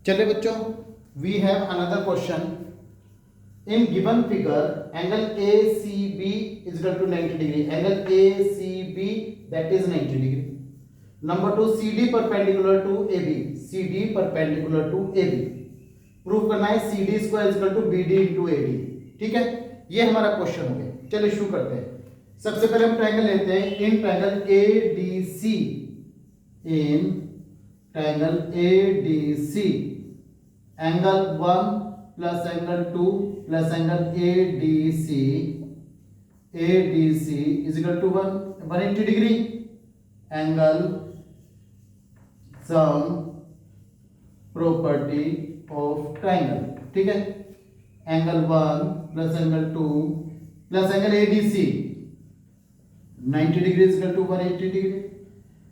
चलिए बच्चों, we have another question. In given figure, angle ACB is equal to 90 degree. Angle ACB, that is 90 degree. Number 2, CD perpendicular to AB. CD perpendicular to AB. Prove करना है CD square is equal to BD into AD. ठीक है, ये हमारा question हो गया. चलिए शुरू करते हैं. सबसे पहले हम ट्रायंगल लेते हैं. In triangle ADC, in triangle ADC, angle 1 plus angle 2 plus angle ADC is equal to 180 degree. Angle sum property of triangle. ठीक है, angle 1 plus angle 2 plus angle ADC 90 degree is equal to 180 degree.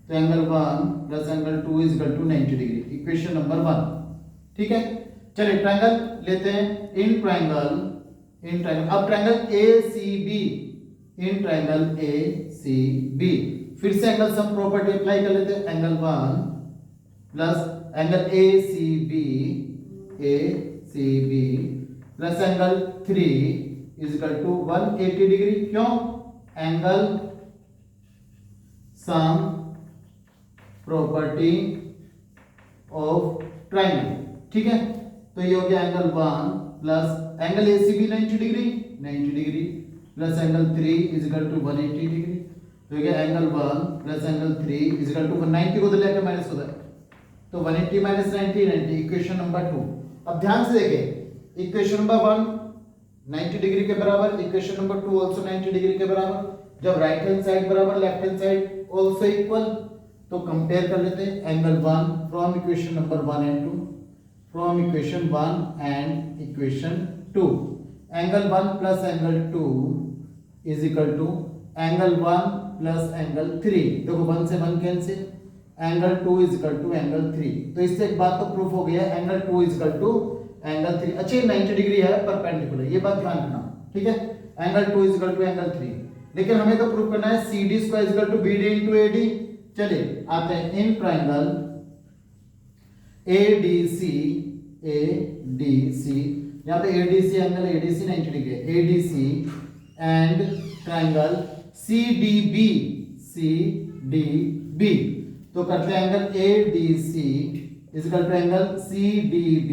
तो angle 1 plus angle 2 is equal to 90 degree. Equation number 1. ठीक है, चलिए triangle लेते हैं. In triangle अब triangle ACB, in triangle ACB फिर से एंगल सम प्रॉपर्टी अप्लाई कर लेते हैं. Angle 1 plus angle ACB plus angle 3 is equal to 180 degree. क्यों? Angle sum property of triangle. ठीक है, तो ये हो गया angle 1 plus angle ACB 90 degree plus angle 3 is equal to 180 degree. तो ये गया angle 1 plus angle 3 is equal to 190 को तो लेकर माइनस होता है, तो 180 माइनस 90 90. Equation number 2. अब ध्यान से देखें, इक्वेशन नंबर 1 90 डिग्री के बराबर, इक्वेशन नंबर 2 आल्सो 90 डिग्री के बराबर. जब राइट हैंड साइड बराबर left hand side also equal, तो कंपेयर कर लेते हैं. Angle 1 from equation number 1 and 2, from equation 1 and equation 2. Angle 1 plus angle 2 is equal to angle 1 plus angle 3. देखो 1 से 1 cancel, angle 2 is equal to angle 3. तो इससे एक बात तो प्रूफ हो गया, angle 2 is equal to angle 3. अच्छा, 90 डिग्री है परपेंडिकुलर, ये बात ध्यान रखना. ठीक है, angle 2 is equal to angle 3. लेकिन हमें तो प्रूफ करना है CD square is equal to BD into AD. चलिए आते हैं. इन ट्रायंगल ADC, यहाँ पे ADC एंगल ADC 90 डिग्री है. ADC एंड ट्रायंगल CDB, तो करते हैं angle ADC is equal to angle CDB.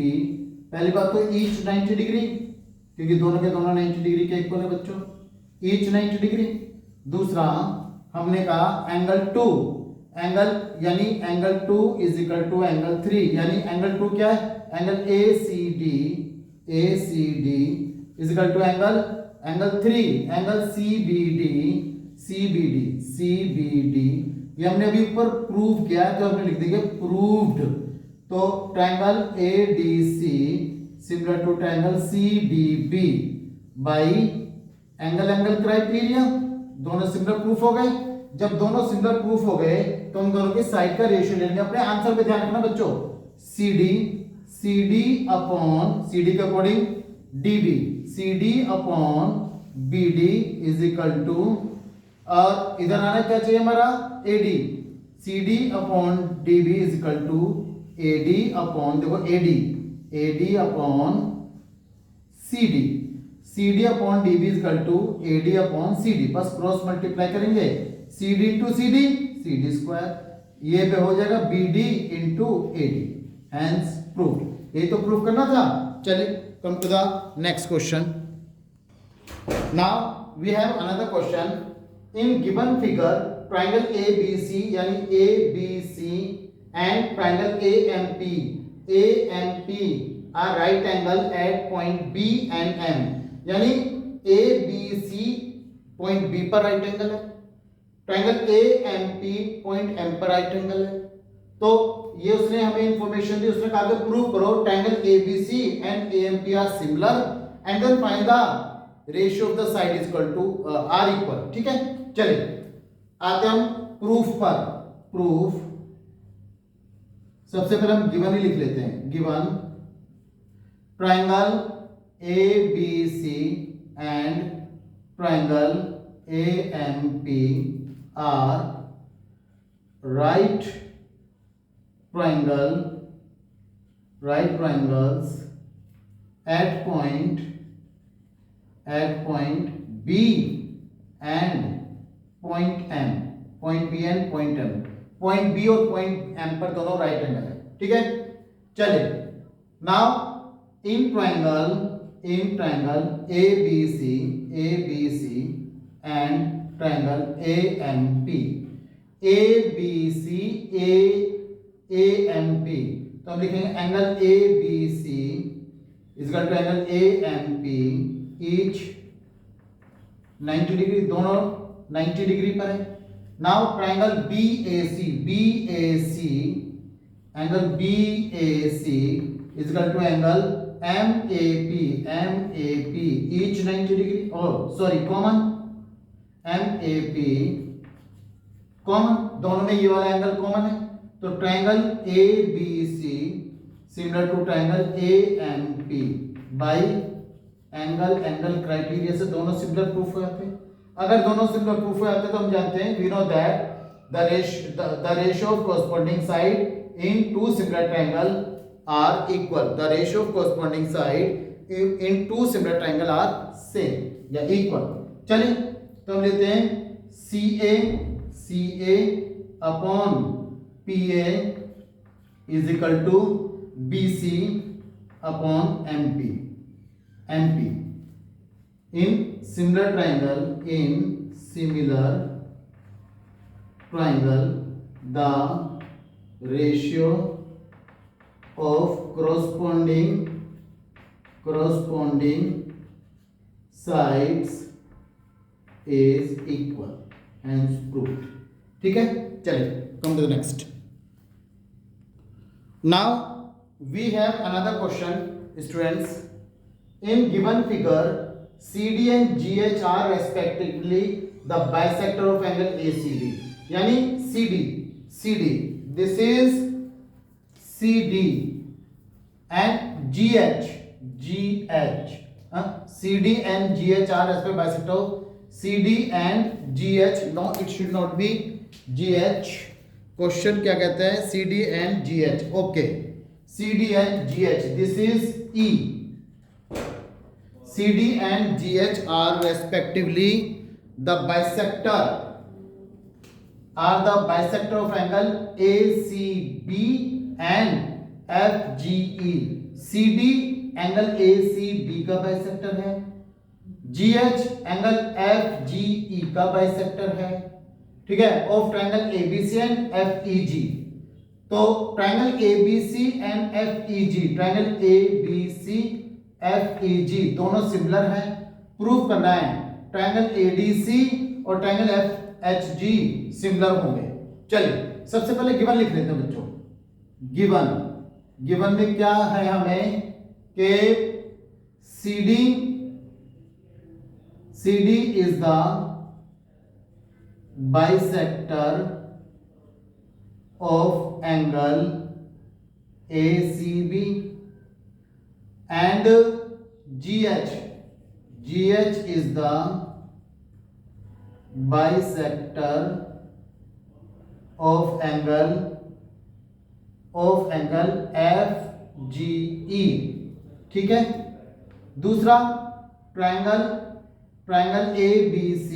पहली बात तो ईच 90 डिग्री, क्योंकि दोनों के दोनों 90 डिग्री के इक्वल है बच्चों, ईच 90 डिग्री. दूसरा हमने कहा एंगल 2, एंगल यानी angle 2 is equal to angle 3, यानी एंगल 2 क्या है? Angle ACD is equal to angle 3, angle CBD. ये हमने अभी ऊपर प्रूव किया है, तो हमने लिख देंगे प्रूव्ड. तो triangle ADC similar to triangle CDB by angle criteria. दोनों सिमिलर प्रूफ हो गए. जब दोनों सिमिलर प्रूफ हो गए तो उन दोनों के साइड का रेशियो लेंगे. अपने आंसर पे ध्यान रखना बच्चों. CD अपॉन CD के according DB, CD upon BD is equal to, और इधर आना क्या चाहिए हमारा AD. CD upon DB is equal to AD upon, देखो AD upon CD upon DB is equal to AD upon CD. बस cross multiply करेंगे, CD इंटू CD स्क्वायर. ये पे हो जाएगा BD into AD. Hence proof. ये तो proof करना था. चलिए come to the next question. Now we have another question. In given figure triangle ABC यानी ABC and triangle AMP are right angle at point B and M. यानी ABC point B पर right angle है, triangle AMP point M पर right angle है. तो ये उसने हमें इंफॉर्मेशन दी. उसने कहा कि प्रूव करो triangle ABC and AMP are similar and then find the ratio of the side is equal to are equal. ठीक है, चलिए आते हम प्रूफ पर. प्रूफ सबसे पहले हम गिवन ही लिख लेते हैं. Given triangle ABC and triangle AMP are right triangle right triangles at point B and point M, point B and point M, point B और point M पर दोनों राइट एंगल है, ठीक है। चलिए now in triangle ABC and triangle AMP, AMP, तो हम लिखेंगे angle ABC is equal to angle AMP each 90 degree, दोनों 90 डिग्री पर है। Now triangle BAC, angle BAC is equal to angle MAP each 90 degree, sorry common MAP common, दोनों में ये वाला एंगल कॉमन है, तो triangle ABC similar to triangle AMP by angle criteria से दोनों सिमिलर प्रूफ हो जाते हैं। अगर दोनों सिमिलर प्रूफ हो जाते हैं तो हम जानते हैं we know that the ratio of corresponding side in two similar triangle are equal, the ratio of corresponding side in two similar triangle are same या इक्वल। चलिए तो हम लेते हैं CA upon PA is equal to BC upon MP in similar triangle the ratio of corresponding sides is equal, hence proved। ठीक है, चलिए come to the next। Now we have another question students। In given figure CD and GH are respectively the bisector of angle ACB, यानी CD this is CD and GH CD and GH are respectively bisector of CD and GH, no it should not be GH, question क्या कहते हैं CD and GH, okay CD and GH this is E, CD and GH are respectively the bisector of angle ACB and FGE। CD angle ACB का bisector है, GH angle FGE का bisector है, ठीक है, of triangle ABC and FEG। तो triangle ABC and FEG, triangle ABC FEG दोनों similar हैं, proof करना है ट्रायंगल ADC और ट्रायंगल FHG सिमिलर होंगे। चलिए सबसे पहले गिवन लिख लेते हैं बच्चों। गिवन में क्या है हमें कि CD is the bisector of angle ACB and GH is the bisector of angle FGE, ठीक है। दूसरा triangle ABC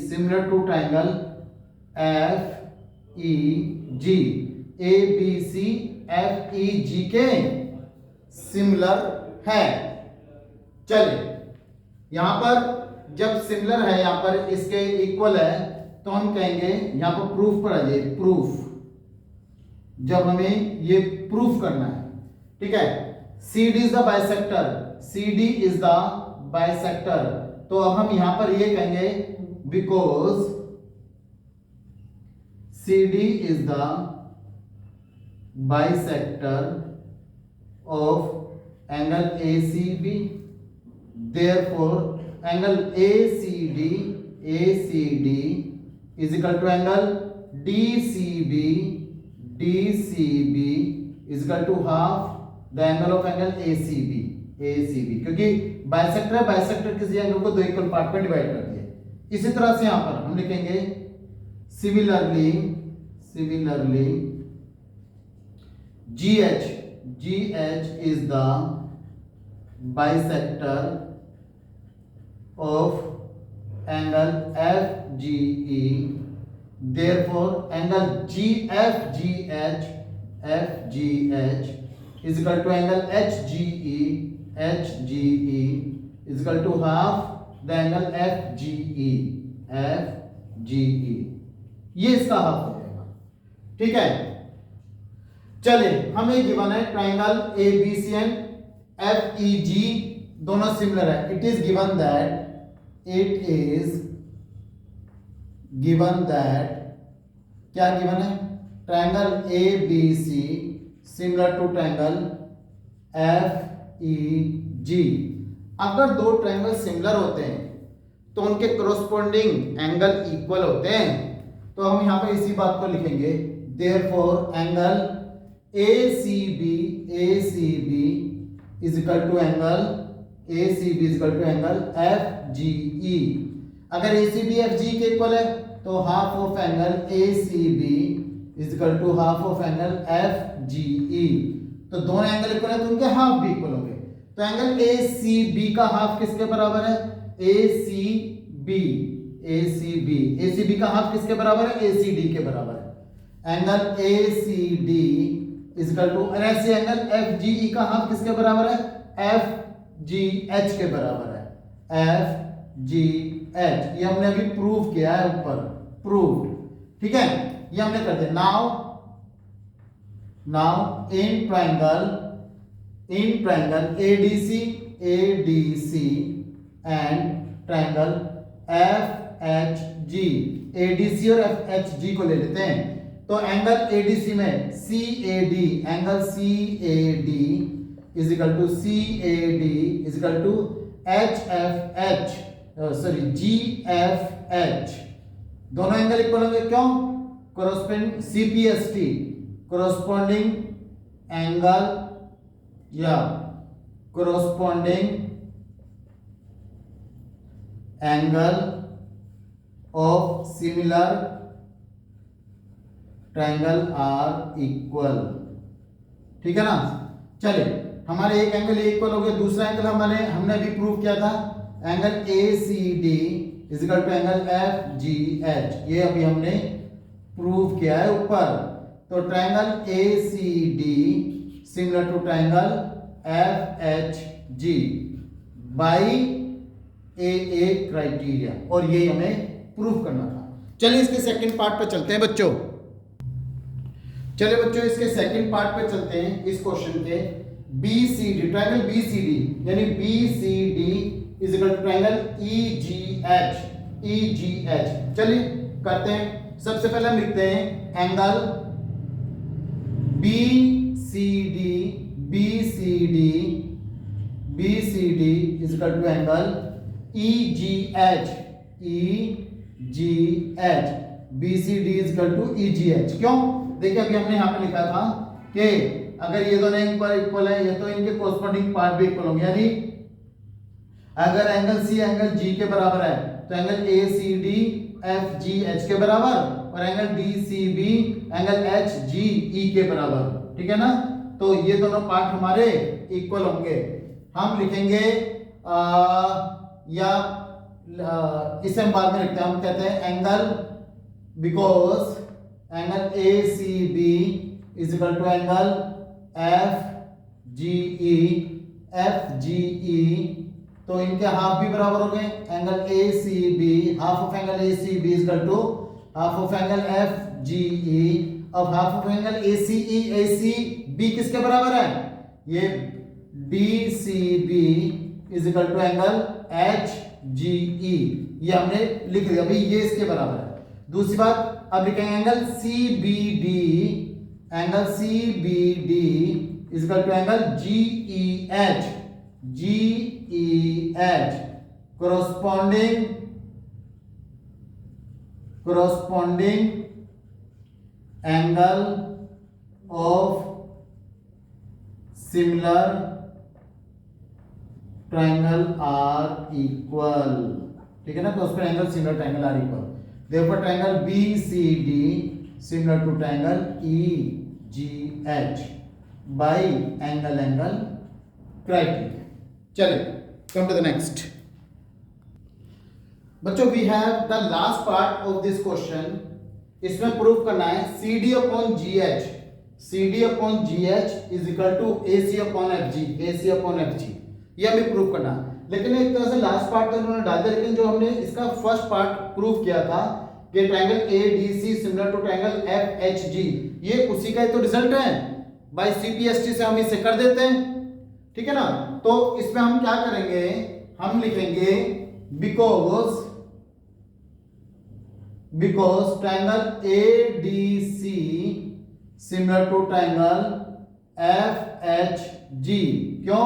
similar to triangle FEG, ABC FEG के सिमिलर है। चलिए यहां पर जब सिमिलर है, यहां पर इसके इक्वल है, तो हम कहेंगे यहां पर प्रूफ पर आ जाइए, प्रूफ जब हमें ये प्रूफ करना है, ठीक है। CD इज द बाइसेक्टर, तो अब हम यहां पर ये कहेंगे because CD is the bisector of angle ACB, therefore angle ACD is equal to angle DCB is equal to half the angle of angle ACB, क्योंकि बाइसेक्टर किसी एंगल को दो इक्वल पार्ट में डिवाइड करती है। इसी तरह से यहां पर हम लिखेंगे similarly GH is the bisector of angle FGE. Therefore, angle FGH is equal to angle HGE is equal to half the angle FGE. ये इसका हाफ हो जाएगा, ठीक है। चलिए, हमें गिवन है ट्राइंगल ABC एंड FEG दोनों सिमिलर है। इट इज गिवन दैट क्या गिवन है? Triangle ABC similar to triangle FEG। अगर दो ट्राइंगल सिमिलर होते हैं तो उनके कोरोस्पोंडिंग एंगल इक्वल होते हैं, तो हम यहां पे इसी बात को लिखेंगे। Therefore angle ACB is equal to angle FGE। अगर ACB FG के इक्वल है तो half of angle ACB is equal to half of angle FGE। तो दोनों एंगल इक्वल है तो उनके हाफ भी इक्वल होंगे। तो एंगल ACB का हाफ किसके बराबर है? ACB का हाफ किसके बराबर है? ACD के बराबर है। Angle ACD is equal to, ऐसे एंगल FGE का हाफ किसके बराबर है? FGH के बराबर है। FGH ये हमने अभी प्रूव किया है, ऊपर प्रूव्ड, ठीक है। ये हमने कर दिया। Now in triangle ADC and triangle FHG, ADC और FHG को ले लेते हैं। तो एंगल ADC में CAD is equal to GFH। दोनों एंगल इक्वल होंगे, क्यों? CPST कोरोस्पोंडिंग एंगल या corresponding angle of similar triangle are equal, ठीक है ना। चलिए, हमारे एक एंगल इक्वल हो गया, दूसरा एंगल हमने भी प्रूव किया था, angle ACD is equal to angle FGH। ये अभी हमने प्रूव किया है ऊपर। तो triangle ACD similar to triangle FHG बाई AA क्राइटेरिया, और ये हमें प्रूव करना था। चलिए इसके सेकंड पार्ट पे चलते हैं बच्चों। इसके सेकंड पार्ट पे चलते हैं। इस क्वेश्चन के BCD, ट्रायंगल BCD यानी BCD is equal to triangle EGH। चलिए करते हैं। सबसे पहले हम लिखते हैं angle BCD is equal to angle EGH। BCD is equal to EGH। क्यों? देखिए, अभी हमने यहाँ पे लिखा था कि अगर ये दोनों इक्वल है, ये तो इनके कोरस्पोंडिंग पार्ट भी इक्वल होंगे। यानी अगर एंगल C एंगल G के बराबर है तो एंगल ACD FGH के बराबर, और एंगल DCB एंगल HGE के बराबर, ठीक है ना। तो ये दोनों पार्ट हमारे इक्वल होंगे। हम लिखेंगे इसे हम बाद में लिखते हैं। हम कहते हैं angle, because angle ACB is equal to angle FGE। तो इनके हाफ भी बराबर हो गए। Angle ACB, half of angle ACB is equal to half of angle FGE। अब हाफ ऑफ एंगल ACB किसके बराबर है? ये DCB is equal to angle HGE। ये हमने लिख दिया भाई, ये इसके बराबर है। दूसरी बात, अब लिखेंगे angle CBD is equal to angle GEH। corresponding angle of similar triangle are equal, ठीक है ना। corresponding angle similar triangle are equal, therefore triangle BCD similar to triangle EGH। by angle criteria. चलिए, come to the next. बच्चों, we have the last part of this question. इसमें proof करना है CD upon GH, CD upon GH is equal to AC upon FG, AC upon FG. ये हमें proof करना है. लेकिन एक तरह से लास्ट पार्ट तो उन्होंने डाल दिया, लेकिन जो हमने इसका फर्स्ट पार्ट प्रूफ किया था कि triangle ADC similar to triangle FHG, ये उसी का ही तो रिजल्ट है. बाय CPST से हम इसे कर देते हैं, ठीक है ना. तो इसमें हम क्या करेंगे, हम लिखेंगे because triangle ADC similar to triangle FHG. क्यों?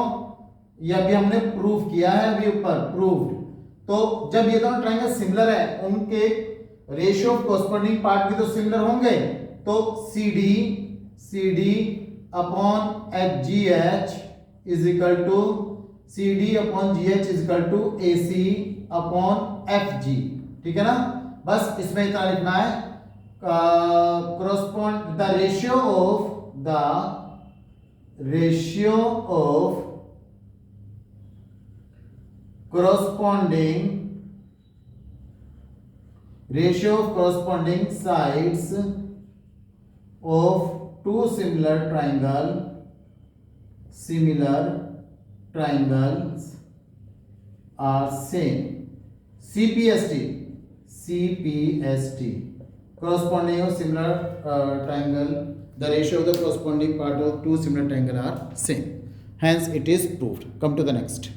ये अभी हमने प्रूफ किया है, अभी ऊपर प्रूव्ड. तो जब ये दोनों ट्रायंगल सिमिलर है, उनके रेशियो ऑफ कॉरस्पॉन्डिंग पार्ट भी तो सिमिलर होंगे. तो CD upon FGH is equal to CD upon GH is equal to AC upon FG. ठीक है ना. बस इसमें इतना लिखना है, correspond the ratio of corresponding sides of two similar triangles are same. CPST corresponding of similar triangle, the ratio of the corresponding part of two similar triangle are same, hence it is proved. Come to the next.